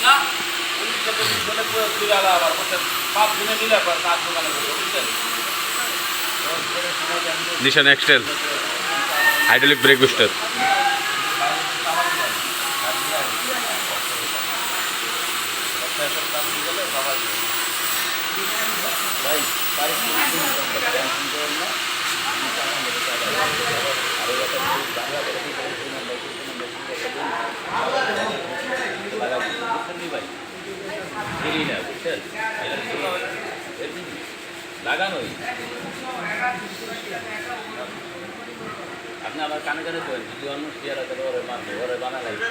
না 19 জনে পুরো আলা আবার বলছেন 5 দিনে নিলে আবার 7 দোকানে বসে বুঝছেন নিশান এক্সটেল হাইড্রোলিক ব্রেক বুস্টার ভাই তারিখ ভাই দেরি না বুঝছেন লাগানোই আপনি আবার কানে কানে করেন যদি অন্য শেয়ার আছে ওরে বানা লাগবে